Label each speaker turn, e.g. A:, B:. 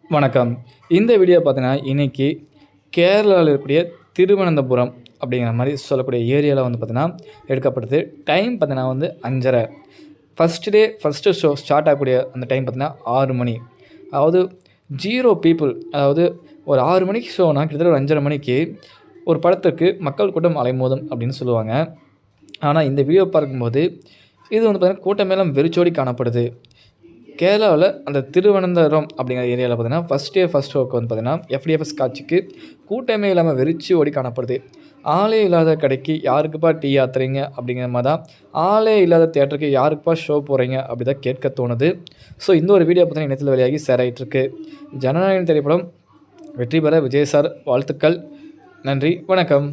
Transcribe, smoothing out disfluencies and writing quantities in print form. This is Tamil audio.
A: வணக்கம். இந்த வீடியோ பார்த்தீங்கன்னா, இன்னைக்கு கேரளால இருக்கக்கூடிய திருவனந்தபுரம் அப்படிங்கிற மாரி சொல்லக்கூடிய ஏரியால வந்து பார்த்தீங்கன்னா, எடுக்கப்படுது. டைம் பார்த்தீங்கன்னா வந்து 5:30. ஃபர்ஸ்ட்டு ஷோ ஸ்டார்ட் ஆகக்கூடிய அந்த டைம் பார்த்தீங்கன்னா 6 மணி. அதாவது 0 பீப்பிள். அதாவது ஒரு 6 மணிக்கு ஷோனா கிட்டத்தட்ட ஒரு 5:30 மணிக்கு ஒரு படத்துக்கு மக்கள் கூட்டம் அலைமோதும் அப்படின்னு சொல்லுவாங்க. ஆனா இந்த வீடியோ பார்க்கும்போது, இது வந்து பார்த்தீங்கன்னா கூட்டமெல்லாம் வெறிச்சோடி காணப்படுது. கேரளாவுல அந்த திருவனந்தபுரம் அப்படிங்கிற ஏரியால பார்த்தீங்கன்னா, ஃபர்ஸ்ட் ஷோக்கு வந்து பார்த்தீங்கன்னா, எஃப்டிஎஃப்எஸ் காட்சிக்கு கூட்டமே இல்லாம வெறிச்சு ஓடி காணப்படுது. ஆளே இல்லாத கடைக்கு யாருக்குப்பா டீ ஆத்துறீங்க? அப்படிங்கிற மாரி தான். ஆளே இல்லாத தியேட்டருக்கு யாருக்குப்பா ஷோ போடுறீங்க? அப்படி தான் கேட்க தோணுது. ஸோ இந்த ஒரு வீடியோ பார்த்தீங்கன்னா, இணையத்தில வெளியாகி ஷேர் ஆயிட்டிருக்கு. ஜனநாயகன் திரைப்படம் வெற்றி பெற விஜய் சார் வாழ்த்துக்கள். நன்றி, வணக்கம்.